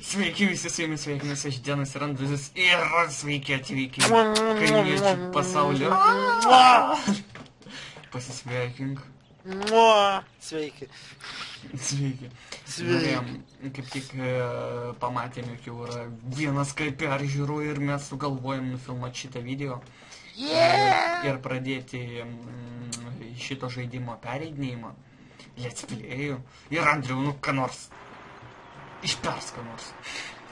Sveiki visi, su jumis sveikinasi aš Dienas ir Andrius ir sveiki atvykę į kaimiečių pasaulį. Pasisveikink. Sveiki. Sveiki. Norėjom, kaip tik pamatėme, jog jau yra vienas kaip peržiūrų ir mes sugalvojom nufilmuoti šitą video. Ir pradėti šito žaidimo pereidinėjimą. Let's play'ų. Ir Andriu, nu ką nors. Išpers ką nors.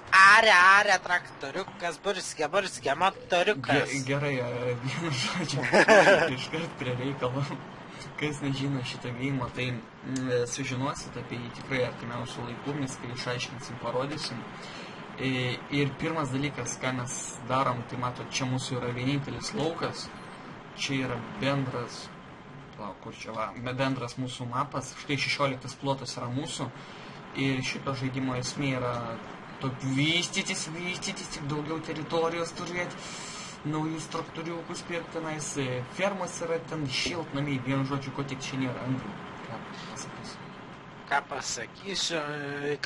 Are, traktoriukas, burskė, motoriukas. Gerai, vienu žodžiu. Iškart prie reikalo. Kas nežino šitą gėjimą, tai sužinosit apie jį tikrai artimiausių laikų, mes kai išaiškinsim, parodysim. Ir pirmas dalykas, ką mes darom, tai matot, čia mūsų yra vienintelis laukas. Čia yra bendras, bendras mūsų mapas. Štai 16 plotas yra mūsų. Ir šito žaidimo esmė yra vystytis, tik daugiau teritorijos turėti, naujus traktoriukus pirkti, tenais fermas yra, ten šiltnamiai, vienu žodžiu, ko tik čia nėra. Andriu, ką pasakysiu? Ką pasakysiu?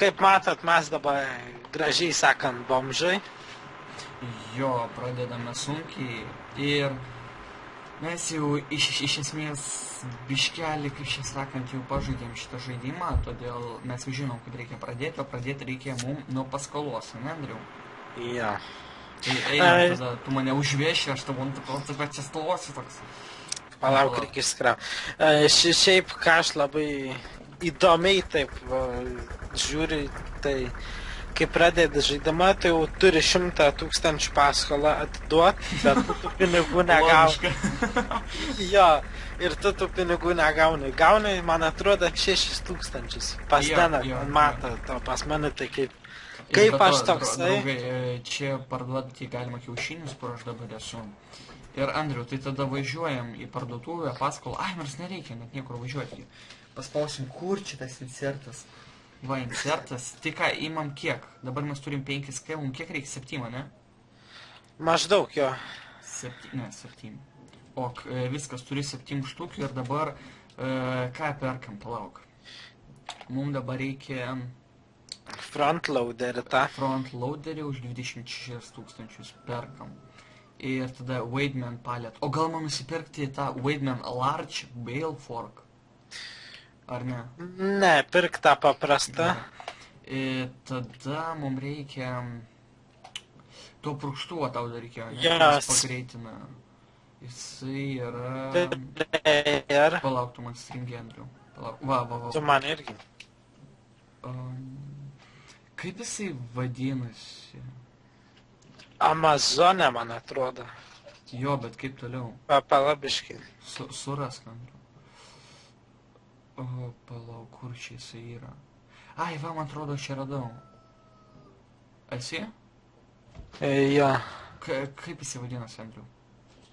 Kaip matot, mes dabar gražiai sakant bomžai. Jo, pradedame sunkiai ir mes jau iš esmės biškelį, kaip čia sakant, jau pažaidėm šitą žaidimą, todėl mes jau žinom, kaip reikia pradėti, o pradėti reikia mums nuo paskolos, ne, Andriu? Jo. Tai einam, tada tu mane užveši, aš tavo čia stosiu toks. Palauk, reikia išskrau. Šiaip, ką aš labai įdomiai taip žiūriu, tai kai pradedi žaidimą, tai jau turi 100 000 paskolą atiduoti, bet tu pinigų negauni. Jo, ir tu tų pinigų negauni. Gauni, man atrodo, 6 000. Pas Deną, man mato, pas mane tai kaip aš toksai. Draugai, čia parduodati galima kiaušinius, kur aš dabar esu. Ir Andriu, tai tada važiuojam į parduotuvę, paskolą. Ai, nors nereikia net niekur važiuoti. Paspausim, kur čia tas insertas. Va, insertas. Tai ką, imam kiek? Dabar mes turim 5K, mums kiek reikia? 7, ne? Maždaug, jo. 7. O viskas turi 7 štukių ir dabar ką perkam, palauk. Mums dabar reikia frontloaderį tą. Frontloaderį už 26 000 perkam. Ir tada Weidman palet. O gal man nusipirkti tą Weidman Large Bale Fork? Ar ne? Ne, pirk tą paprastą. Tada mums reikia to purkštuvo tau dar reikėjo, ne? Yes. Pagreitina. Jisai yra... Ir... Palauk, tu man stringi, Andriu. Va. Tu man irgi. Kaip jisai vadinasi? Amazone, man atrodo. Jo, bet kaip toliau? Palabiškai. Surask, Andriu. O, palauk, kur čia jisai yra? Ai, va, man atrodo, aš čia radau. Esi? Jo. Kaip jisai vadinasi, Andriu?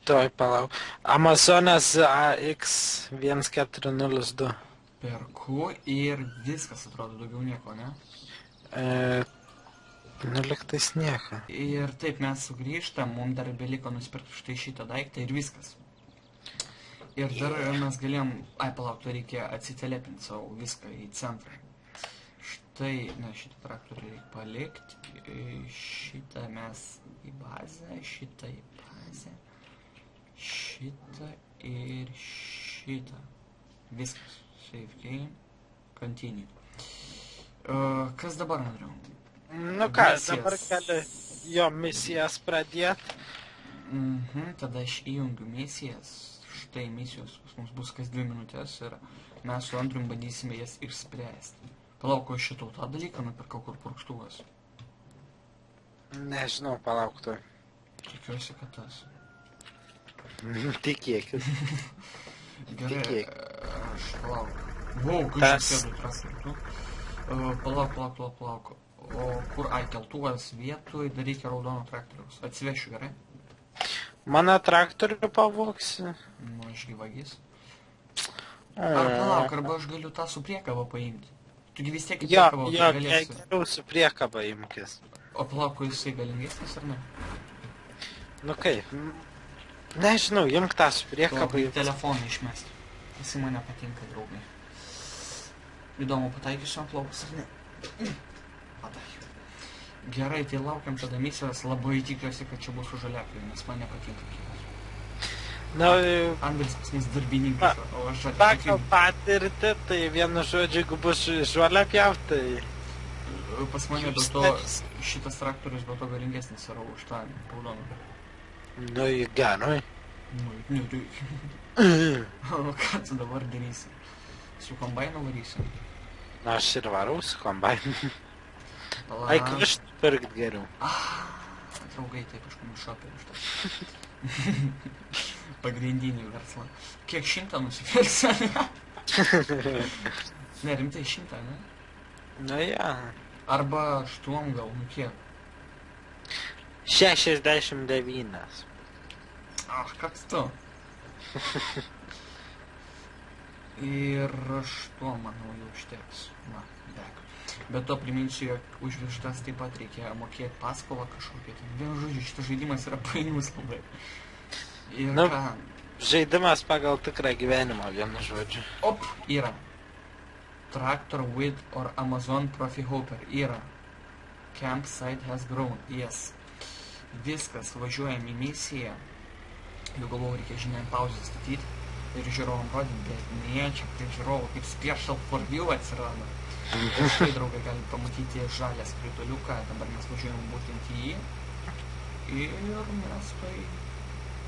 Toj, palauk. Amazonas AX1402. Perku ir viskas atrodo, daugiau nieko, ne? Neliktais nieko. Ir taip mes sugrįžtam, mums dar beliko nusipirkti štai šitą daiktą ir viskas. Ir dar mes galėjom, palauk, tai reikia atsitelepinti savo viską į centrą. Štai, ne, šitą traktorių reikia palikti, šitą mes į bazę, šitą į bazę, šitą ir šitą. Viskas. Save game, continue. Kas dabar, Andriu? Nu ką, dabar gali jo misijas pradėt. Tada aš įjungiu misijas. Štai misijos pas mums bus kas 2 minutės ir mes su Andrium bandysime jas išspręsti. Palauk, aš šitą tą dalyką nupirkau, kur purkštuvas. Nežinau, palauk tu. Tikiuosi, kad tas. Tikėkis. Gerai, aš palauk. Vau, kai aš sėdu transportu. Palauk. O kur, keltuvas vietoj, dar reikia raudono traktoriaus. Atsivešiu, gerai? Mano traktorių pavoksi. Nu, ašgi vagis. Ar palauk, arba aš galiu tą su priekaba paimti. Tugi vis tiek į priekabą galėsi. Jo, geriau su priekaba imkis. O palauk, jisai galingesnis ar ne? Nu kaip? Nežinau, imk tą su priekaba. Telefoną išmesti. Jisai mane patinka, draugai. Įdomu, pataikysiu ant lovos ar ne? Pataikiu. Gerai, tai laukiam tada misijos, labai tikiuosi, kad čia bus su žaliakiu, nes man nepatinka kitas. Na, Andris pas mus darbininkas, o aš pagal žaliakiu. patirtį, tai vienu žodžiu, jeigu bus žuolę pjaut, tai... Pas mane dėl to, šitas traktorius dėl to galingesnis yra už tą raudoną. Nu, į gerai. Nu, tai... O ką tu dabar darysi? Su kombainu varysi? Na, aš ir varau su kombainu. Pala... Ai, vištų pirkt geriau. Draugai, taip, aš komišopė iš to. Pagrindinį verslą. Kiek 100 nusipirksi? Ne, rimtai 100, ne? Nu, ja. Arba 8 gal, nu kiek? 69. Ach, koks tu? Ir 8, manau, jau užteks. Na, dek. Bet to priminsiu, jog už vištas taip pat reikia mokėti paskolą kažkokią. Vienu žodžiu, šitas žaidimas yra painus labai. Ir Nu, ką? Žaidimas pagal tikrą gyvenimą, vienu žodžiu. Op, yra. Tractor with or Amazon Profi Hopper. Yra. Campsite has grown. Yes. Viskas, važiuojam į misiją. Jau galvoju, reikia žinai pauzę statyti ir žiūrovom rodinti, bet ne, čia kaip žiūrovų, kaip Special for You atsirado. Ir štai, draugai, galim pamatyti žalią skrituliuką, dabar mes važiuojam būtent į jį. Ir mes tai...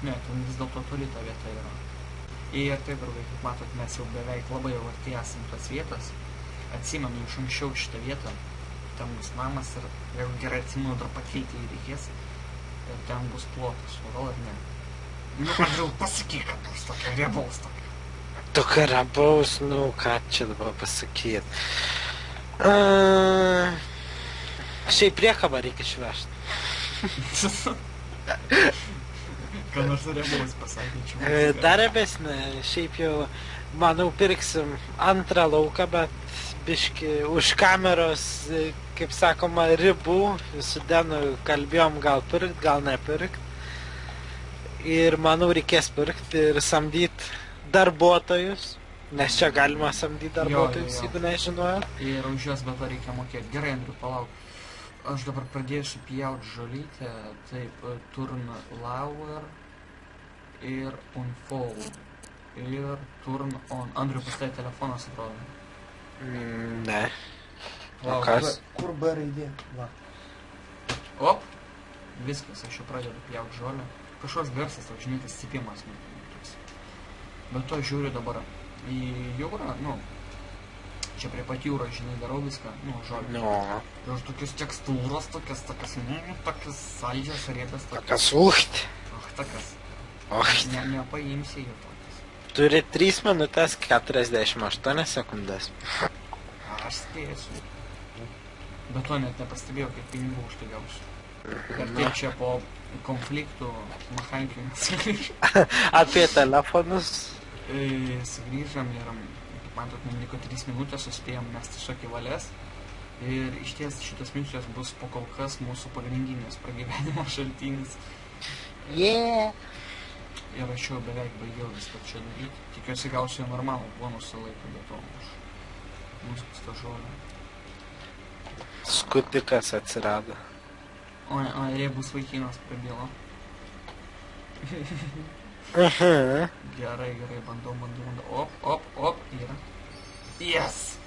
Ne, ten vis dėlto toli ta vieta yra. Ir taip, draugai, kaip matot, mes jau beveik labai jau arti esam tos vietos. Atsimenu iš anksčiau šitą vietą. Ten bus namas ir, jeigu gerai atsimenu, dar pakeiti jį reikės. Ir ten bus plotas, o gal ar ne? Nu, Andriau, pasakyk, kad bus tokia riebaus tokia. Tokia rabaus, nu, ką čia dabar pasakyt. Šiaip priekabą reikia išvežti. Ką nors riebaus pasakyčiau. Dar rebesnė, šiaip jau, manau, pirksim antrą lauką, bet biški už kameros, kaip sakoma, ribų. Su Denu kalbėjom gal pirkt, gal nepirkt. Ir manau, reikės pirkti ir samdyti darbuotojus, nes čia galima samdyti darbuotojus, Jo. jeigu nežinojo. Ir už juos be to reikia mokėti. Gerai, Andriu, palauk. Aš dabar pradėsiu pjauti žolytę. Taip, turn lower ir unfold. Ir turn on. Andriu, pastai telefonas atrodo. Ne. O Palauk, kas? Kur B raidė? Va. Op. Viskas, aš jau pradedu pjauti žolę. Kažkoks garsas, toks žinai, tas cipimas. Bet to žiūriu dabar į jūrą, nu, čia prie pat jūros, žinai, darau viską, nu, žolę. Nu, Ir tokios tekstūros, tokias, saldžias, riebias, tokias ucht. tokias. Ucht. Nepaimsi jų tokias. Turi 3 minutės 48 sekundės. Aš spėsiu. Bet to net nepastebėjau, kiek pinigų už tai gausiu. Ir taip čia po konfliktų mechanikų sugrįžom. Apie telefonus. Sugrįžom ir, kaip matot, mums liko 3 minutės, suspėjom mes tiesiog į valės. Ir iš ties šitos misijos bus po kol kas mūsų pagrindinis pragyvenimo šaltinis. Yeah. Ir aš jau beveik baigiau viską čia daryti. Tikiuosi gausiu normalų bonusą laiką, bet to už mūsų stažuolę. Skutikas atsirado. O riebus vaikinas prabilo. Gerai, bandau. Op, yra. Yes!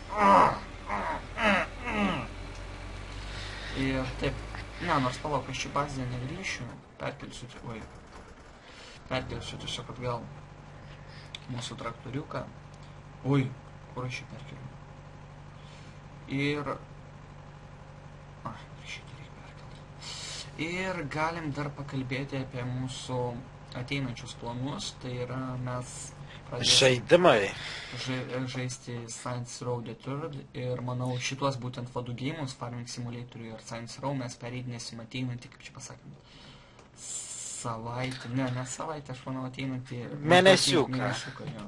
Ir taip, ne, nors palauk, aš čia bazę negrįšiu, perkelsiu tiesiog atgal mūsų traktoriuką. Ui, kur aš jį perkeliu? Ir... šitą reikia perkelti. Ir galim dar pakalbėti apie mūsų ateinančius planus, tai yra mes Žaidimai. žaisti Saints Row the Third ir manau šituos būtent vadų gėjimus, Farming Simulatorių ir Saints Row mes pereidinėsim ateinantį, kaip čia pasakant, savaitę, ne savaitę, aš manau ateinantį Mėnesiuką, jo.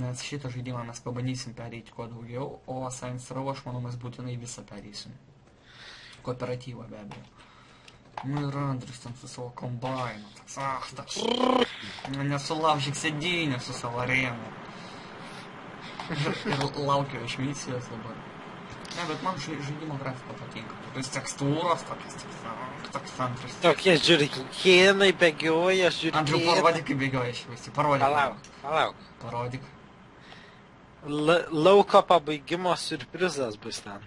Nes šitą žaidimą mes pabandysim pereiti kuo daugiau, o Saints Row aš manau mes būtinai visą pereisim. Kooperatyvą be abejo. Nu ir Andrius ten su savo kombainu, toks. Nesulaužyk sėdynę su savo rėmu. Ir laukiu iš misijos dabar. Ne, bet man žaidimo grafika patinka. Tokios tekstūros, toks antras. Tokie žiūrikėnai bėgioja, Andriu, žiūrikėnai. parodyk, kaip bėgioja šviesti. Parodyk. Palauk. Parodyk. Lauko pabaigimo surprizas bus ten.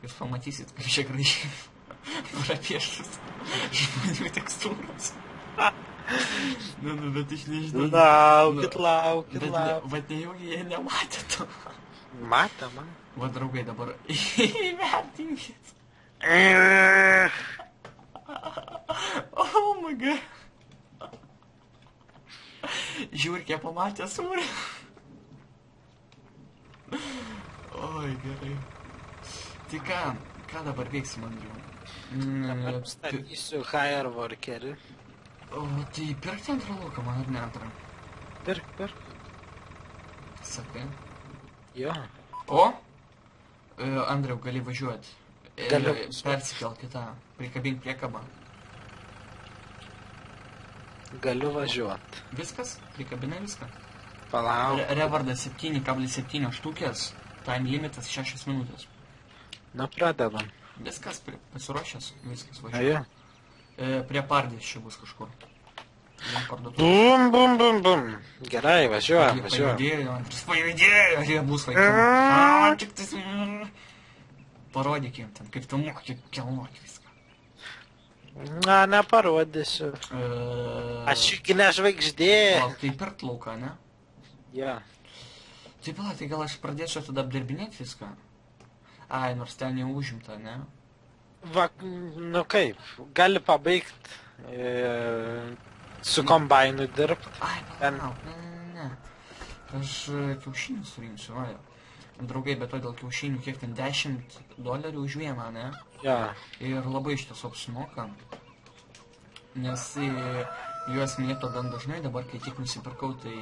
Jūs pamatysit, kaip čia gražiai prapieštas žmonių tekstūros. Nu, bet aš nežinau. Laukit. Bet nejaugi jie nematė to. Matė. Va, draugai, dabar įvertinkit. Oh my god. Žiūrkė pamatė sūrį. Oi, gerai. Tai ką dabar veiksim, Andriu? Statysiu hire workerį. O, tai pirkti antrą lauką, man ar ne antrą? Pirk. Sakai. Jo. O? Andriu, gali važiuoti. Galiu. Persikel kitą. Prikabink priekabą. Galiu važiuot. Viskas? Prikabinai viską? Palauk. Revardas 7,7 štukės. Time limitas 6 minutės. Nu, pradedam. Viskas pasiruošęs. Viskas važiuoja. Prie pardės čia bus kažkur. Bum. Gerai, važiuojam. Pajudėjo, Andrius pajudėjo, jie bus vaikinų. Tik tas... Parodyk jiem ten, kaip tu moki kelnuoti viską. Na, neparodysiu. Aš juk ne žvaigždė. O, tai pirkt lauką, ne? Jo. Tai pala, tai gal aš pradėsiu tada apdirbinėti viską? Ai, nors ten jau užimta, ne? Va, nu kaip, gali pabaigt su kombainu dirbt. Ai, palauk, ne. Aš kiaušinių surinksiu, va. Draugai, bet to dėl kiaušinių kiek ten $10 už vieną, ne? Jo. Ir labai iš tiesų apsimoka. Nes juos mėto gan dažnai, dabar kai tik nusipirkau, tai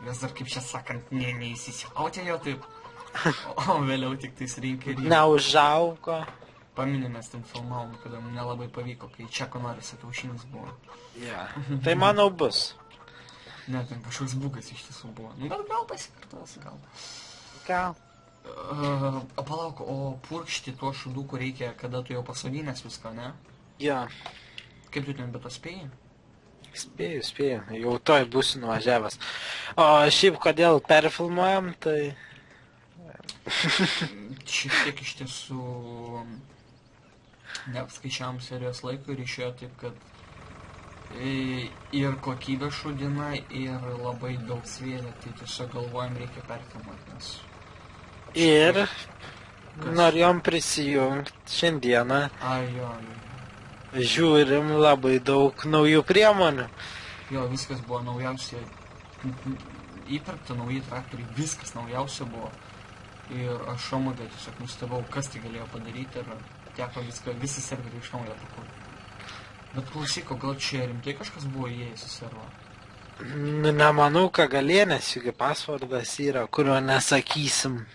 juos dar kaip čia sakant, neįsisiautėjo taip. O vėliau tik tais reikia ir... Neužaugo. Paminė, mes ten filmavom, kada mums nelabai pavyko, kai Čeko Norisa kiaušinis buvo. Ja. Tai manau bus. Ne, ten kažkoks bugas iš tiesų buvo. Nu, bet gal pasikartos, gal. Gal. Palauk, o purkšti tuo šudukų reikia, kada tu jau pasodinęs viską, ne? Jo. Kaip tu ten be to spėjai? Spėju. Jau toj būsiu nuvažiavęs. O šiaip kodėl perfilmuojam, tai... Šiek tiek iš tiesų... Neapskaičiavom serijos laiko ir išėjo taip, kad ir kokybė šudina, ir labai daug svėrė, tai tiesiog galvojam reikia perfilmuoti, nes... Ir norėjom prisijungti šiandieną. Ai, jo. Žiūrim labai daug naujų priemonių. Jo, viskas buvo naujausia, įpirkta nauji traktoriai, viskas naujausia buvo. Ir aš šomodė tiesiog nustebau, kas tai galėjo padaryti ir teko visą serverį iš naujo pakurti. Bet klausyk, o gal čia rimtai kažkas buvo įėjęs į serverą? Nemanau, ką galė, nes juk pasvardas yra, kurio nesakysim.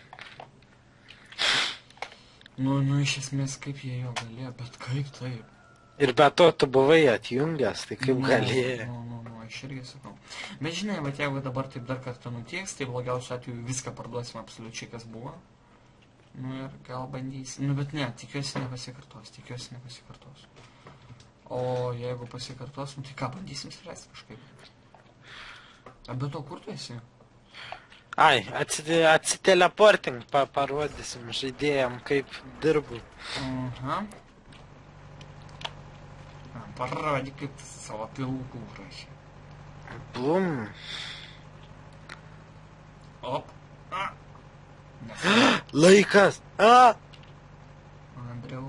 Nu, iš esmės, kaip jie jo galėjo, bet kaip taip? Ir be to tu buvai atjungęs, tai kaip galėjo. Aš irgi sakau. Bet žinai, bet jeigu dabar taip dar kartą nutieks, tai blogiausiu atveju viską parduosim absoliučiai, kas buvo. Nu ir gal bandysim. Nu bet ne, tikiuosi nepasikartos. O jeigu pasikartos, nu tai ką, bandysim spręsti kažkaip. Bet to kur tu esi? Ai, atsiteleporting parodysim žaidėjam, kaip dirbu. Aha. Parodyk, kaip savo pilvukų užrašė. Blum. Op. Laikas. Andriau,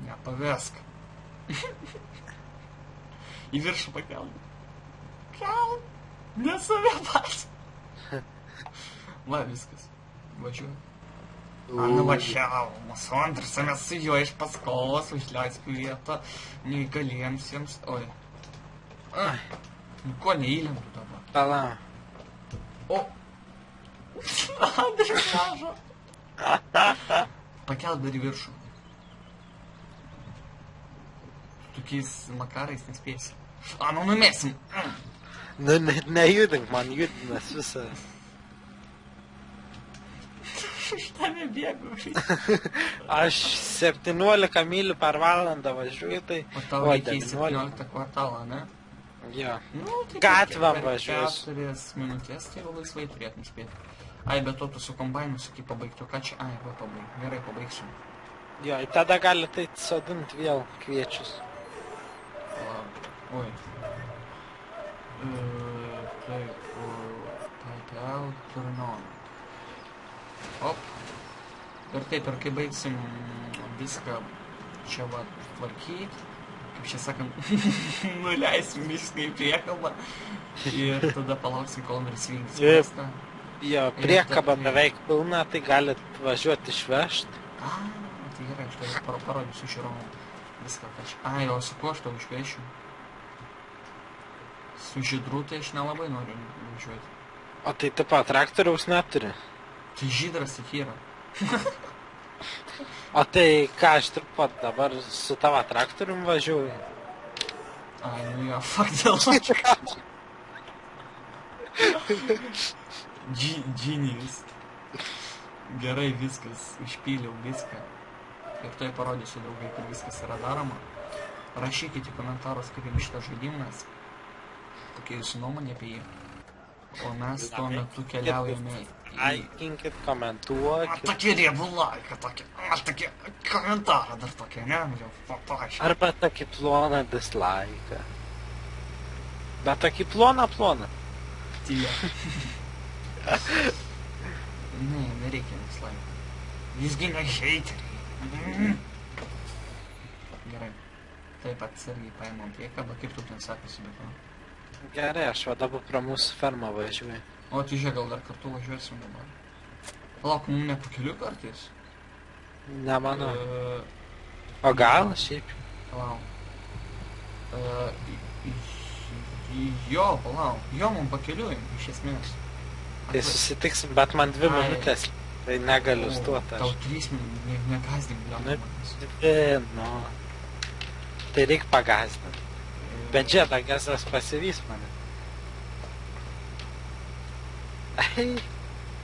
nepavesk. Į viršų pakelk. Kelk. Nesave pats. Va, viskas. Važiuoju. Nuvažiavo mūsų Andrius, mes su juo iš paskolos užleisk vietą neįgaliems jiems. Oi. Ko neįlendu dabar? Pala. O. Andrius mažo. Pakelk dar į viršų. Tokiais makarais nespėsi. Nu numesim. Nejudink, man judinas visą. tame bėgu. Aš 17 mylių per valandą važiuoju, tai... O tau reikia į 17 kvartalą, ne? Jo. Nu, tai Gatvėm važiuosiu. 4 minutės, tai jau laisvai turėtum spėti. Ai, bet to tu su kombainu sakai pabaigti, o ką čia? Ai, va pabaig. Gerai, pabaigsiu. Jo, ir tada gali tai sodinti vėl kviečius. Oi. Taip, type out, turn on. Op. Ir taip, ir kai baigsim viską čia va tvarkyti, kaip čia sakant, nuleisim viską į priekalbą ir tada palauksim, kol nuris vykdys miestą. Jo, priekaba beveik pilna, tai galit važiuoti išvežti. Tai gerai, aš tai parodysiu žiūrovom viską, ką čia. Ai, o su kuo aš tau išvešiu? Su žydru tai aš nelabai noriu važiuoti. O tai taip pat traktoriaus neturi. Tai žydras tik yra. O tai ką aš taip pat dabar su tavo traktorium važiuoju? Ai, nu jo, fuck dėl to. Genius. Gerai, viskas, išpyliau viską. Ir tai parodysiu, draugai, kad viskas yra daroma. Rašykite komentarus, kaip jums šitas žaidimas. Kokia jūsų nuomonė apie jį. O mes tuo metu keliaujame į... Laikinkit, komentuokit. Tokie riebų laiką, tokie komentarą dar tokie, ne? Jau papaaiškiai. Arba tokį ploną dislaiką. Bet tokį ploną. Tie. Ne, nereikia dislaikų. Visgi ne heiteriai. Gerai. Taip atsargiai paimam priekabą, kaip tu ten sakėsi, bet to. Gerai, aš va dabar pro mūsų fermą važiuoju. O tai žiūrėk, gal dar kartu važiuosim dabar. Palauk, mums ne pakeliu kartais? Nemanau. O gal šiaip? Palauk. Jo, palauk. Jo, mums pakeliu, iš esmės. Tai susitiksim, bet man 2 minutės. Tai negaliu stoti. Tau 3 minutės, negazdink, bliam. Nu. Tai reik pagazdinti. Bet čia Dagesas pasivys mane. Ai.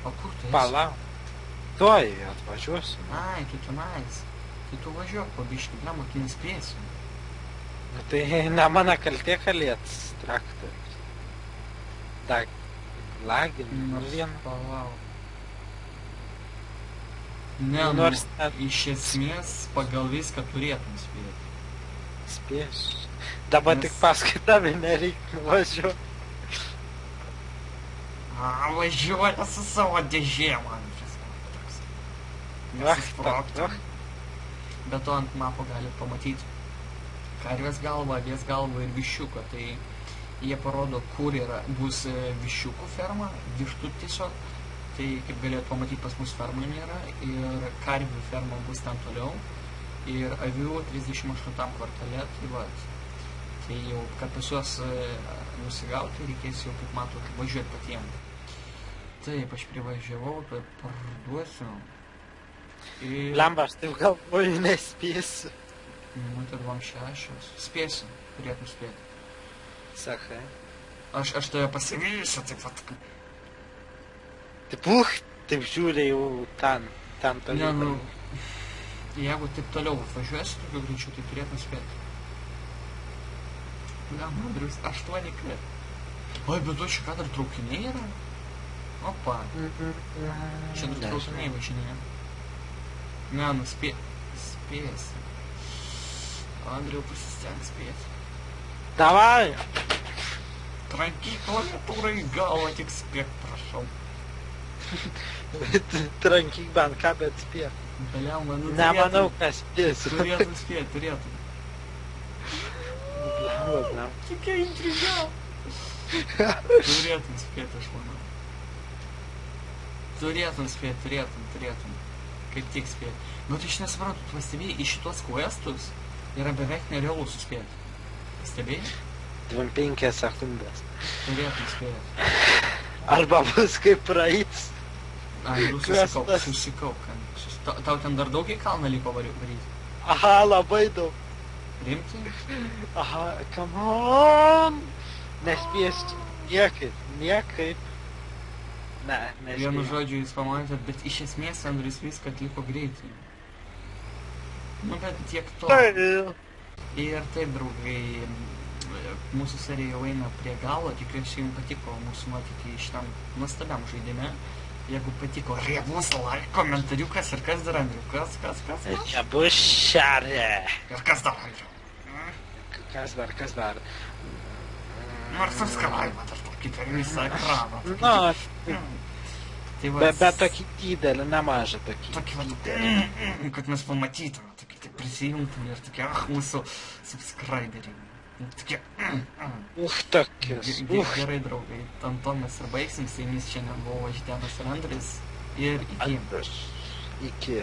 O kur tu esi? Palauk. Tuoj atvažiuosiu. Ai, tu tenais. Tai tu važiuok po biškį, blem, tu nespėsi. Tai ne mano kaltė kalėts traktorius. Tak, lagin, vieną. Palauk. Ne, nors iš esmės pagal viską turėtum spėti. Spėsiu. Dabar tik paskui tave nereikia važiuoti. Važiuoja su savo dėžė, man toks. Be to ant mapo galit pamatyti karvės galvą, avies galvą ir viščiuką. Tai jie parodo, kur bus viščiukų ferma, vištų tiesiog. Tai kaip galėt pamatyti, pas mus fermų nėra. Ir karvių ferma bus ten toliau. Ir avių 38 kvartale. Tai va. Tai jau, kad pas juos nusigauti, reikės jau, kaip matot, važiuoti patiems. Taip, aš privažiavau, tai parduosiu. Ir... Lemba, aš taip galvoju, nespėsiu. Minutė 26. Spėsiu, turėtum spėti. Sakai. Aš tave pasivysiu, taip pat. Taip, taip žiūrė jau ten toliau. Ne, nu, jeigu taip toliau važiuosi, tokiu greičiu, tai turėtum spėti. Na, Andrius, 8 kret. Oi, bet tu čia ką dar traukiniai yra? Opa. Čia dar traukiniai važinėja. Ne, nu spėsi. Andriu, pasistenk spėti. Davai! Trankyk klaviatūrą į galvą, tik spėk, prašau. Trankyk bent ką, bet spėk. Beliamba, nu nemanau, kas spėsi. Turėtum spėti, turėtum. Tokia intriga. Turėtum spėti, aš manau. Turėtum spėti, turėtum. Kaip tik spėti. Bet aš nesuprantu, tu pastebėjai, į šitos questus yra beveik nerealu suspėti. Pastebėjai? 25 sekundės. Turėtum spėti. Arba bus kaip praeits. Ai, nu susikauk. Tau ten dar daug į kalną liko varyti? Aha, labai daug. Rimtai? Aha, come on! Nespėsiu. Niekaip. Ne, Vienu nežinau. žodžiu jūs pamatėt, bet iš esmės Andrius viską atliko greitai. Nu, bet tiek to. Ir taip, draugai, mūsų serija jau eina prie galo, tikiuosi jums patiko mūsų nuotykiai šitam nuostabiam žaidime. Jeigu patiko, riebus like, komentariukas ir kas dar, Andriu, kas? Čia bus šarė. Ir kas dar, Andriu? Kas dar? Nors subscribe dar tokį per visą ekraną. Nu, Tai va, bet tokį didelį, nemažą tokį. tokį va, kad mes pamatytume, tokį taip prisijungtume ir tokie, mūsų subscriberiai. Tokie, Tokius. Gerai, draugai, ant to mes ir baigsim, su jumis šiandien buvo Žitenas ir Andris. Ir iki. Iki.